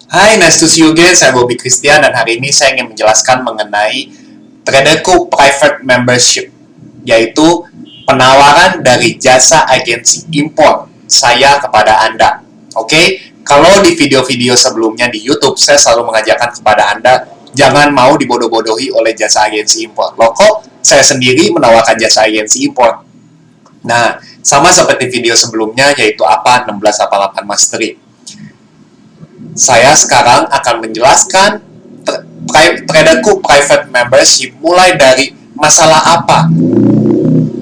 Hai, nice to see you again. Saya Bobby Christian dan hari ini saya ingin menjelaskan mengenai Traderku Private Membership, yaitu penawaran dari jasa agensi import saya kepada Anda. Oke, kalau di video-video sebelumnya di YouTube, saya selalu mengajarkan kepada Anda jangan mau dibodoh-bodohi oleh jasa agensi import. Loh kok saya sendiri menawarkan jasa agensi import? Nah, sama seperti video sebelumnya, yaitu apa 1688 Mastery. Saya sekarang akan menjelaskan Traderku Private Membership mulai dari masalah apa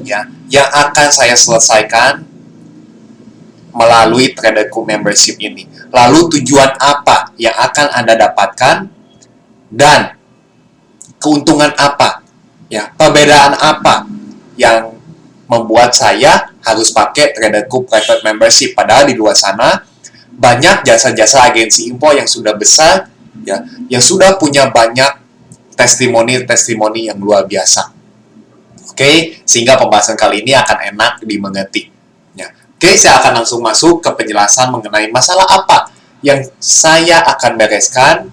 ya yang akan saya selesaikan melalui Traderku Membership ini. Lalu tujuan apa yang akan Anda dapatkan dan keuntungan apa ya, perbedaan apa yang membuat saya harus pakai Traderku Private Membership, padahal di luar sana banyak jasa-jasa agensi impor yang sudah besar ya, yang sudah punya banyak testimoni-testimoni yang luar biasa. Oke, sehingga pembahasan kali ini akan enak dimengerti. Ya. Oke, saya akan langsung masuk ke penjelasan mengenai masalah apa yang saya akan bereskan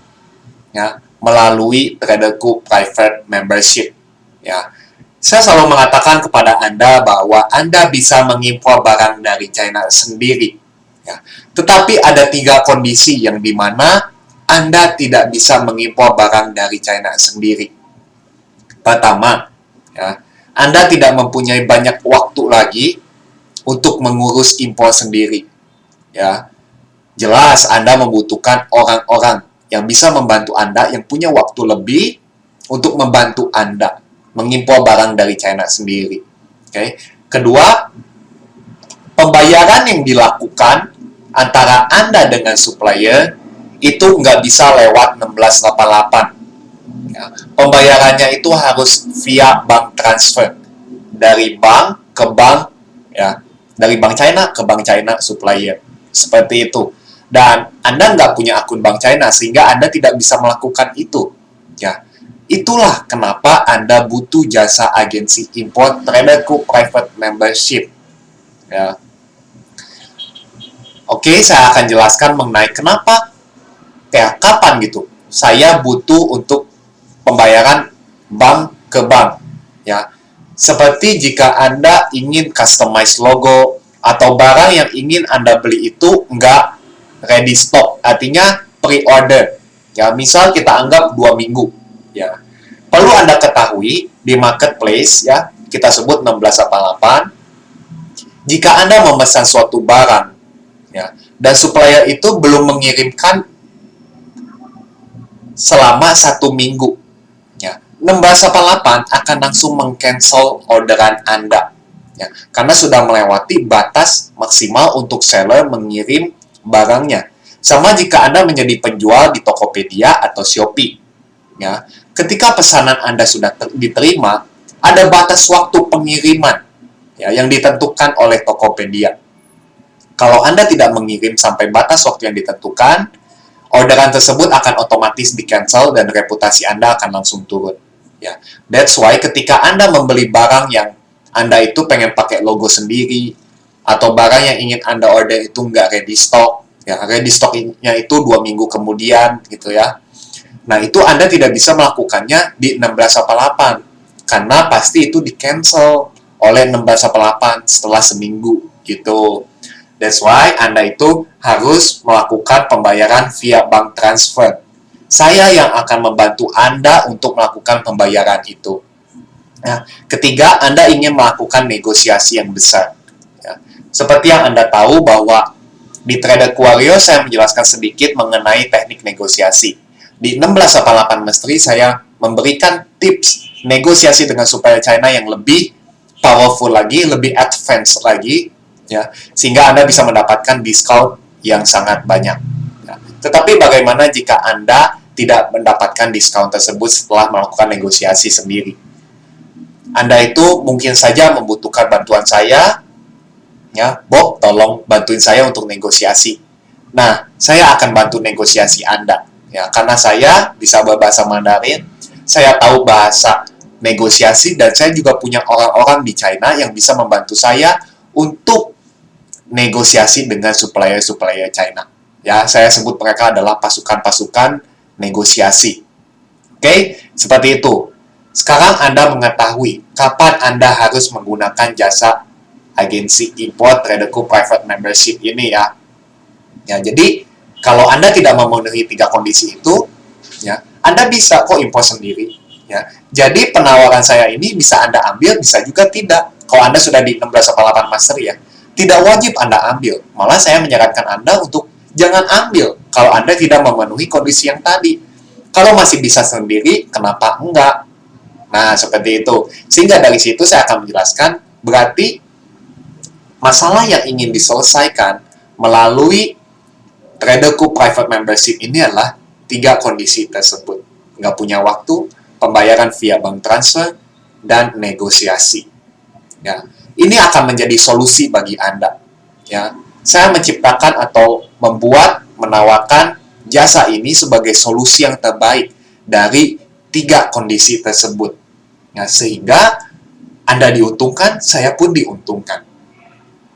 ya melalui Traderku Private Membership. Ya, saya selalu mengatakan kepada Anda bahwa Anda bisa mengimpor barang dari China sendiri. Ya. Tetapi ada 3 kondisi yang dimana Anda tidak bisa mengimpor barang dari China sendiri. Pertama, ya, Anda tidak mempunyai banyak waktu lagi untuk mengurus impor sendiri. Ya, jelas Anda membutuhkan orang-orang yang bisa membantu Anda, yang punya waktu lebih untuk membantu Anda mengimpor barang dari China sendiri. Oke. Kedua, pembayaran yang dilakukan antara Anda dengan supplier itu nggak bisa lewat 1688. Ya, pembayarannya itu harus via bank transfer dari bank ke bank, ya, dari bank China ke bank China supplier, seperti itu. Dan Anda nggak punya akun bank China sehingga Anda tidak bisa melakukan itu. Ya, itulah kenapa Anda butuh jasa agensi import Traderku Private Membership. Ya. Oke, saya akan jelaskan mengenai kenapa, ya, kapan gitu saya butuh untuk pembayaran bank ke bank. Ya, seperti jika Anda ingin customize logo atau barang yang ingin Anda beli itu nggak ready stock, artinya pre-order. Ya, misal kita anggap 2 minggu. Ya, perlu Anda ketahui di marketplace, ya, kita sebut 1688, jika Anda memesan suatu barang ya, dan supplier itu belum mengirimkan selama 1 minggu, ya, 1688 akan langsung meng-cancel orderan Anda, ya, karena sudah melewati batas maksimal untuk seller mengirim barangnya. Sama jika Anda menjadi penjual di Tokopedia atau Shopee, ya, ketika pesanan Anda sudah diterima, ada batas waktu pengiriman ya, yang ditentukan oleh Tokopedia. Kalau Anda tidak mengirim sampai batas waktu yang ditentukan, orderan tersebut akan otomatis di-cancel dan reputasi Anda akan langsung turun. Ya, that's why ketika Anda membeli barang yang Anda itu pengen pakai logo sendiri, atau barang yang ingin Anda order itu nggak ready stock, ya, ready stocknya itu 2 minggu kemudian, gitu ya. Nah, itu Anda tidak bisa melakukannya di 1688, karena pasti itu di-cancel oleh 1688 setelah seminggu, gitu. That's why Anda itu harus melakukan pembayaran via bank transfer. Saya yang akan membantu Anda untuk melakukan pembayaran itu. Ya. Ketiga, Anda ingin melakukan negosiasi yang besar. Ya. Seperti yang Anda tahu bahwa di Traderku Warrior saya menjelaskan sedikit mengenai teknik negosiasi. Di 1688 Mastery saya memberikan tips negosiasi dengan supplier China yang lebih powerful lagi, lebih advance lagi, ya, sehingga Anda bisa mendapatkan diskon yang sangat banyak. Ya. Tetapi bagaimana jika Anda tidak mendapatkan diskon tersebut setelah melakukan negosiasi sendiri? Anda itu mungkin saja membutuhkan bantuan saya, ya, Bob, tolong bantuin saya untuk negosiasi. Nah, saya akan bantu negosiasi Anda, ya, karena saya bisa berbahasa Mandarin, saya tahu bahasa negosiasi, dan saya juga punya orang-orang di China yang bisa membantu saya untuk negosiasi dengan supplier-supplier China. Ya, saya sebut mereka adalah pasukan-pasukan negosiasi. Oke, seperti itu. Sekarang Anda mengetahui kapan Anda harus menggunakan jasa agensi import Traderku Private Membership ini ya. Ya, jadi kalau Anda tidak memenuhi 3 kondisi itu, ya, Anda bisa kok import sendiri. Ya, jadi penawaran saya ini bisa Anda ambil, bisa juga tidak. Kalau Anda sudah di 1688 Master ya, tidak wajib Anda ambil. Malah saya menyarankan Anda untuk jangan ambil kalau Anda tidak memenuhi kondisi yang tadi. Kalau masih bisa sendiri, kenapa enggak? Nah, seperti itu. Sehingga dari situ saya akan menjelaskan, berarti masalah yang ingin diselesaikan melalui Traderku Private Membership ini adalah 3 kondisi tersebut. Nggak punya waktu, pembayaran via bank transfer, dan negosiasi. Ya, ini akan menjadi solusi bagi Anda. Ya, saya menciptakan atau menawarkan jasa ini sebagai solusi yang terbaik dari 3 kondisi tersebut. Ya, sehingga Anda diuntungkan, saya pun diuntungkan.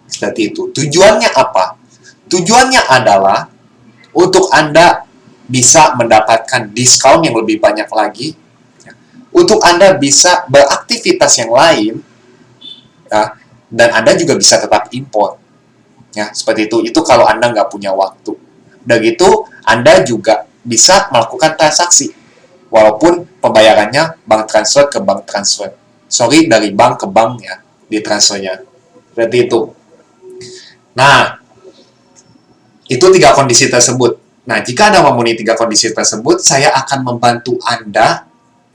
Seperti itu. Tujuannya apa? Tujuannya adalah untuk Anda bisa mendapatkan diskon yang lebih banyak lagi, ya, untuk Anda bisa beraktivitas yang lain, ya, dan Anda juga bisa tetap import. Ya, seperti itu. Itu kalau Anda nggak punya waktu. Udah gitu, Anda juga bisa melakukan transaksi. Walaupun pembayarannya bank transfer ke bank transfer. Sorry, dari bank ke bank ya, di transfernya. Seperti itu. Nah, itu 3 kondisi tersebut. Nah, jika Anda memenuhi 3 kondisi tersebut, saya akan membantu Anda.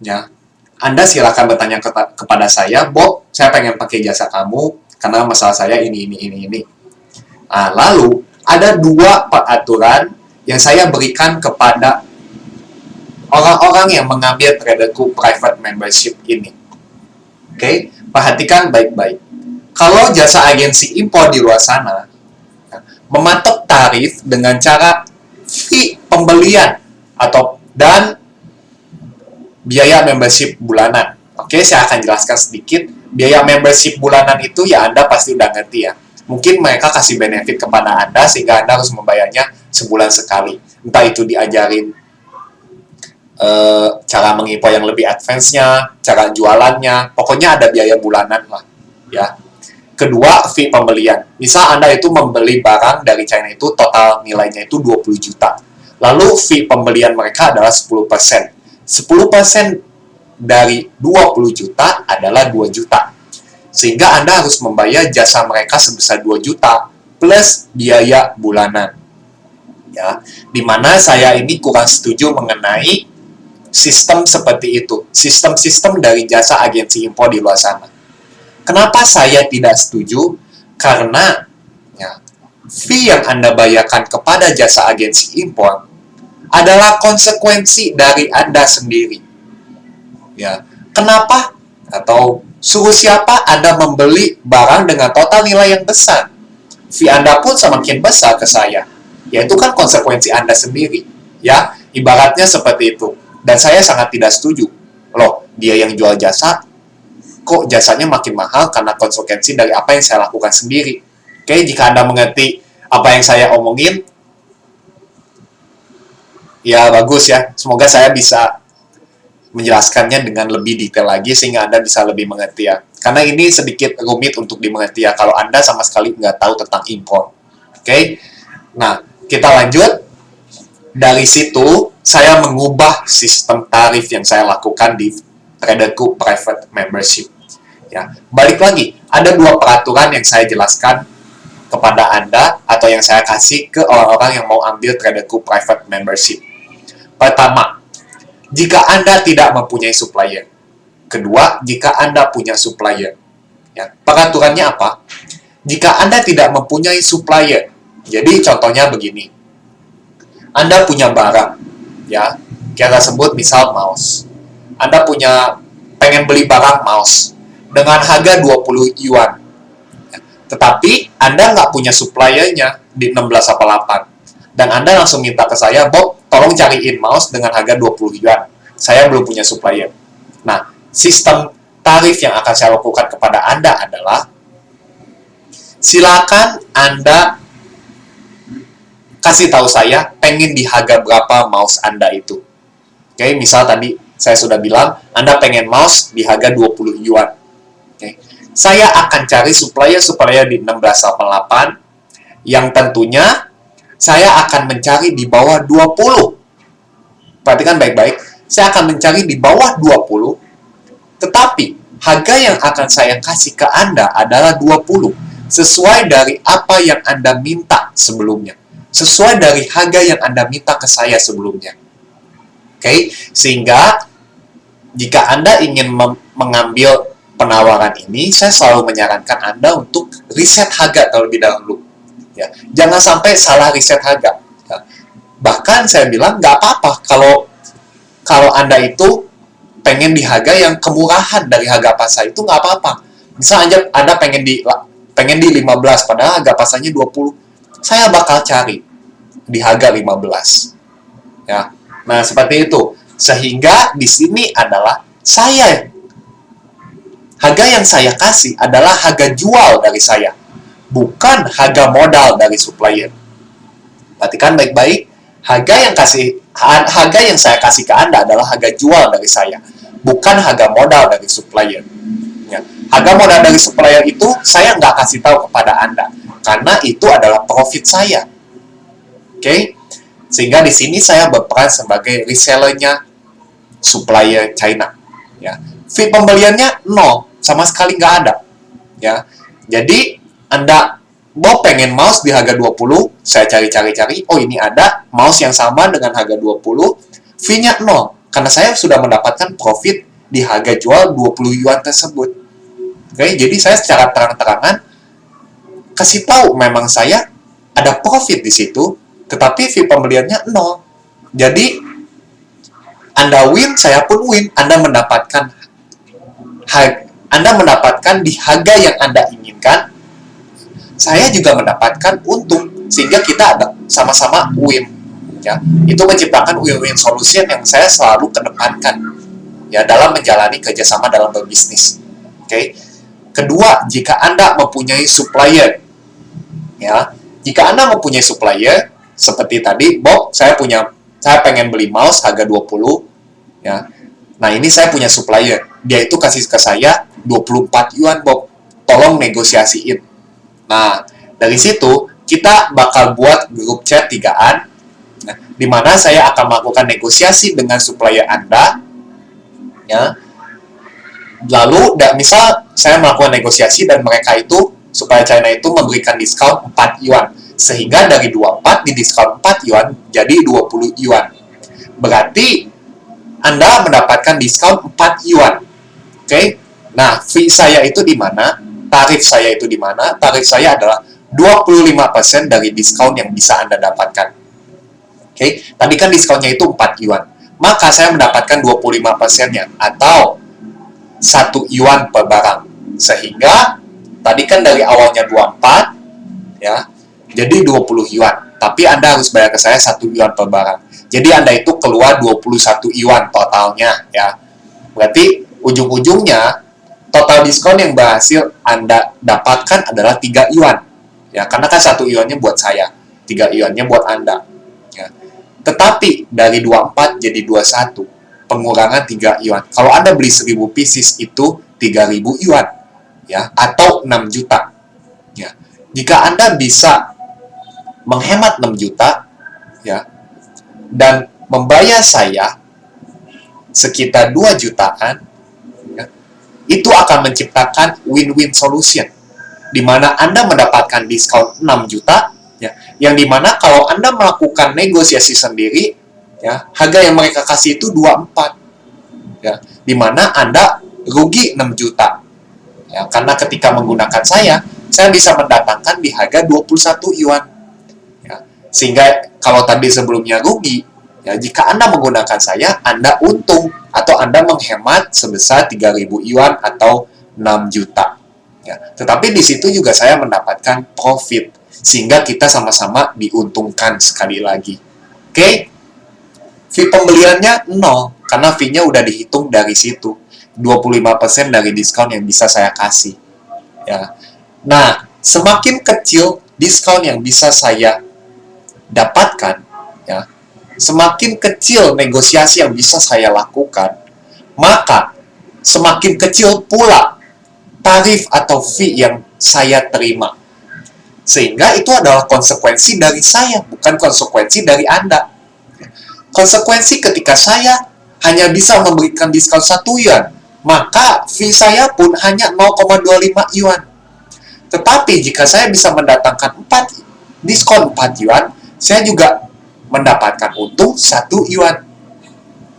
Ya, Anda silakan bertanya kepada saya, Bob, saya pengen pakai jasa kamu, karena masalah saya ini. Nah, lalu, ada 2 peraturan yang saya berikan kepada orang-orang yang mengambil Traderku Private Membership ini. Oke, perhatikan baik-baik. Kalau jasa agensi impor di luar sana, mematok tarif dengan cara fee pembelian dan biaya membership bulanan. Oke, saya akan jelaskan sedikit. Biaya membership bulanan itu ya Anda pasti udah ngerti ya. Mungkin mereka kasih benefit kepada Anda sehingga Anda harus membayarnya sebulan sekali. Entah itu diajarin cara mengimpor yang lebih advance-nya, cara jualannya, pokoknya ada biaya bulanan lah. Ya. Kedua, fee pembelian. Misal Anda itu membeli barang dari China itu total nilainya itu 20 juta. Lalu fee pembelian mereka adalah 10%. 10% dari 20 juta adalah 2 juta. Sehingga Anda harus membayar jasa mereka sebesar 2 juta plus biaya bulanan. Ya, dimana saya ini kurang setuju mengenai sistem seperti itu. Sistem-sistem dari jasa agensi impor di luar sana. Kenapa saya tidak setuju? Karena ya, fee yang Anda bayarkan kepada jasa agensi impor adalah konsekuensi dari Anda sendiri. Ya, kenapa? Atau suruh siapa Anda membeli barang dengan total nilai yang besar? Fee Anda pun semakin besar ke saya. Ya, itu kan konsekuensi Anda sendiri. Ya, ibaratnya seperti itu. Dan saya sangat tidak setuju. Loh, dia yang jual jasa, kok jasanya makin mahal karena konsekuensi dari apa yang saya lakukan sendiri. Oke, jika Anda mengerti apa yang saya omongin, ya bagus ya. Semoga saya bisa menjelaskannya dengan lebih detail lagi sehingga Anda bisa lebih mengerti ya. Karena ini sedikit rumit untuk dimengerti ya kalau Anda sama sekali nggak tahu tentang impor. Oke, nah kita lanjut. Dari situ, saya mengubah sistem tarif yang saya lakukan di Traderku Private Membership. Ya, balik lagi, ada 2 peraturan yang saya jelaskan kepada Anda atau yang saya kasih ke orang-orang yang mau ambil Traderku Private Membership. Pertama, jika Anda tidak mempunyai supplier. Kedua, jika Anda punya supplier. Ya, peraturannya apa? Jika Anda tidak mempunyai supplier, jadi contohnya begini. Anda punya barang, ya, kita sebut misal mouse. Anda pengen beli barang mouse dengan harga 20 yuan. Tetapi Anda nggak punya suppliernya di 1688. Dan Anda langsung minta ke saya, Bob, tolong cariin mouse dengan harga 20 yuan. Saya belum punya supplier. Nah, sistem tarif yang akan saya lakukan kepada Anda adalah silakan Anda kasih tahu saya pengen di harga berapa mouse Anda itu. Oke, misal tadi saya sudah bilang Anda pengen mouse di harga 20 yuan. Oke. Saya akan cari supplier di 1688 yang tentunya saya akan mencari di bawah 20. Perhatikan baik-baik, saya akan mencari di bawah 20, tetapi harga yang akan saya kasih ke Anda adalah 20, sesuai dari apa yang Anda minta sebelumnya. Sesuai dari harga yang Anda minta ke saya sebelumnya. Oke, sehingga jika Anda ingin mengambil penawaran ini, saya selalu menyarankan Anda untuk riset harga terlebih dahulu. Ya, jangan sampai salah riset harga. Ya. Bahkan saya bilang nggak apa-apa kalau Anda itu pengen di harga yang kemurahan dari harga pasar, itu nggak apa-apa. Misalnya Anda pengen di 15, padahal harga pasarnya 20. Saya bakal cari di harga 15. Ya. Nah, seperti itu. Sehingga di sini adalah harga yang saya kasih adalah harga jual dari saya, bukan harga modal dari supplier. Perhatikan baik-baik, harga yang saya kasih ke Anda adalah harga jual dari saya, bukan harga modal dari supplier. Ya. Harga modal dari supplier itu saya nggak kasih tahu kepada Anda, karena itu adalah profit saya. Oke? Sehingga di sini saya berperan sebagai resellernya supplier China. Ya. Fee pembeliannya 0, sama sekali nggak ada. Ya. Jadi Anda mau pengen mouse di harga 20, saya cari-cari, oh ini ada mouse yang sama dengan harga 20, fee-nya 0, karena saya sudah mendapatkan profit di harga jual 20 yuan tersebut. Oke, jadi saya secara terang-terangan kasih tahu memang saya ada profit di situ, tetapi fee pembeliannya 0. Jadi Anda win, saya pun win. Anda mendapatkan di harga yang Anda inginkan, saya juga mendapatkan untung, sehingga kita ada sama-sama win. Ya, itu menciptakan win-win solution yang saya selalu kedepankan, ya, dalam menjalani kerjasama dalam berbisnis. Oke. Kedua, jika Anda mempunyai supplier, ya, jika Anda mempunyai supplier seperti tadi, Bob, saya pengen beli mouse harga 20, ya. Nah, ini saya punya supplier, dia itu kasih ke saya 24 yuan, Bob. Tolong negosiasiin. Nah, dari situ kita bakal buat grup chat 3-an, nah, di mana saya akan melakukan negosiasi dengan supplier Anda, ya. Lalu, misal saya melakukan negosiasi dan mereka itu, supplier China itu memberikan diskon 4 yuan, sehingga dari 24 di diskon 4 yuan jadi 20 yuan. Berarti Anda mendapatkan diskon 4 yuan. Oke? Nah, fee saya itu di mana? Tarif saya itu di mana? Tarif saya adalah 25% dari diskon yang bisa Anda dapatkan. Oke, tadi kan diskonnya itu 4 yuan. Maka saya mendapatkan 25%-nya, atau 1 yuan per barang. Sehingga tadi kan dari awalnya 24, ya, jadi 20 yuan. Tapi Anda harus bayar ke saya 1 yuan per barang. Jadi Anda itu keluar 21 yuan totalnya, ya. Berarti ujung-ujungnya total diskon yang berhasil Anda dapatkan adalah 3 yuan. Ya, karena kan 1 yuannya buat saya, 3 yuannya buat Anda. Ya. Tetapi dari 24 jadi 21, pengurangan 3 yuan. Kalau Anda beli 1000 pieces itu 3000 yuan, ya, atau 6 juta. Ya. Jika Anda bisa menghemat 6 juta, ya, dan membayar saya sekitar 2 jutaan, itu akan menciptakan win-win solution, di mana Anda mendapatkan diskon 6 juta, ya, yang dimana kalau Anda melakukan negosiasi sendiri, ya, harga yang mereka kasih itu 24, ya, di mana Anda rugi 6 juta, ya, karena ketika menggunakan saya bisa mendatangkan di harga 21 yuan, ya, sehingga kalau tadi sebelumnya rugi, ya, jika Anda menggunakan saya, Anda untung atau Anda menghemat sebesar 3000 yuan atau 6 juta. Ya, tetapi di situ juga saya mendapatkan profit, sehingga kita sama-sama diuntungkan sekali lagi. Oke? Fee pembeliannya 0, karena fee-nya udah dihitung dari situ. 25% dari diskon yang bisa saya kasih. Ya. Nah, semakin kecil diskon yang bisa saya dapatkan, ya, semakin kecil negosiasi yang bisa saya lakukan, maka semakin kecil pula tarif atau fee yang saya terima. Sehingga itu adalah konsekuensi dari saya, bukan konsekuensi dari Anda. Konsekuensi ketika saya hanya bisa memberikan diskon 1 yuan, maka fee saya pun hanya 0,25 yuan. Tetapi jika saya bisa mendatangkan diskon 4 yuan, saya juga mendapatkan untung 1 yuan.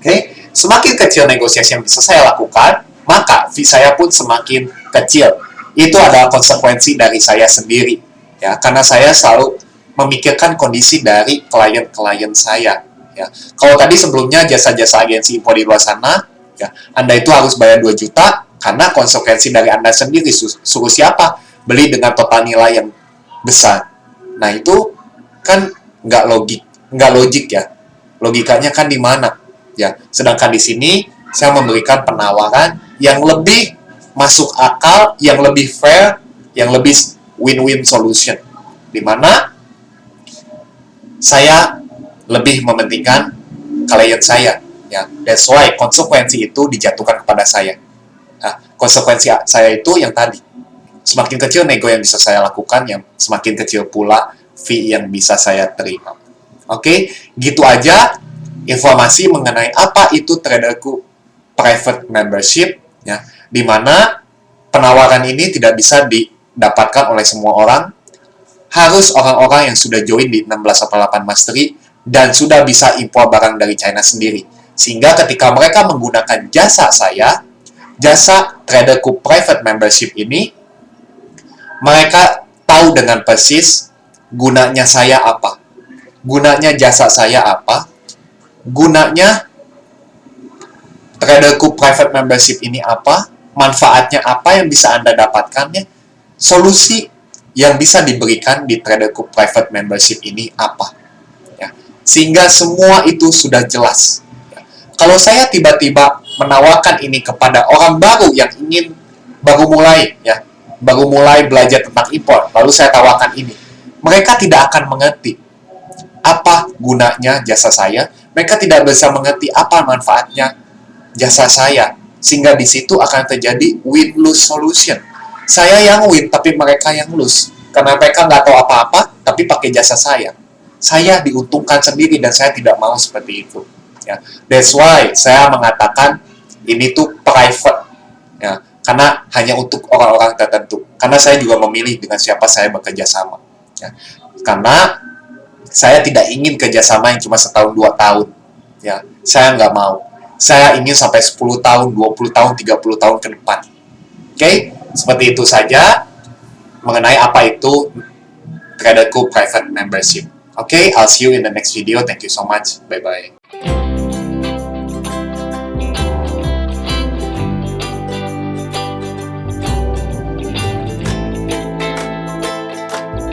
Oke, semakin kecil negosiasi yang bisa saya lakukan, maka fee saya pun semakin kecil. Itu adalah konsekuensi dari saya sendiri. Ya, karena saya selalu memikirkan kondisi dari klien-klien saya. Ya, kalau tadi sebelumnya jasa-jasa agensi info di luar sana, ya, Anda itu harus bayar 2 juta karena konsekuensi dari Anda sendiri. Suruh siapa? Beli dengan total nilai yang besar. Nah, itu kan nggak logik ya. Logikanya kan di mana? Ya, sedangkan di sini saya memberikan penawaran yang lebih masuk akal, yang lebih fair, yang lebih win-win solution, di mana saya lebih mementingkan klien saya. Ya, that's why konsekuensi itu dijatuhkan kepada saya. Nah, konsekuensi saya itu yang tadi, semakin kecil nego yang bisa saya lakukan, yang semakin kecil pula fee yang bisa saya terima. Oke, gitu aja informasi mengenai apa itu Traderku Private Membership, ya, di mana penawaran ini tidak bisa didapatkan oleh semua orang, harus orang-orang yang sudah join di 1688 Mastery dan sudah bisa impor barang dari China sendiri. Sehingga ketika mereka menggunakan jasa saya, jasa Traderku Private Membership ini, mereka tahu dengan persis gunanya saya apa, gunanya jasa saya apa, gunanya Traderku Private Membership ini apa, manfaatnya apa yang bisa Anda dapatkannya, solusi yang bisa diberikan di Traderku Private Membership ini apa. Ya, sehingga semua itu sudah jelas. Ya, kalau saya tiba-tiba menawarkan ini kepada orang baru yang ingin baru mulai belajar tentang impor, lalu saya tawarkan ini, mereka tidak akan mengerti apa gunanya jasa saya, mereka tidak bisa mengerti apa manfaatnya jasa saya, sehingga di situ akan terjadi win-lose solution. Saya yang win, tapi mereka yang lose. Karena mereka nggak tahu apa-apa, tapi pakai jasa saya. Saya diuntungkan sendiri, dan saya tidak mau seperti itu. Ya. That's why saya mengatakan ini tuh private. Ya. Karena hanya untuk orang-orang tertentu. Karena saya juga memilih dengan siapa saya bekerja sama. Ya. Karena saya tidak ingin kerjasama yang cuma setahun 2 tahun. Ya. Saya nggak mau. Saya ingin sampai 10 tahun, 20 tahun, 30 tahun ke depan. Oke? Seperti itu saja mengenai apa itu Traderku Private Membership. Okay, I'll see you in the next video. Thank you so much. Bye-bye.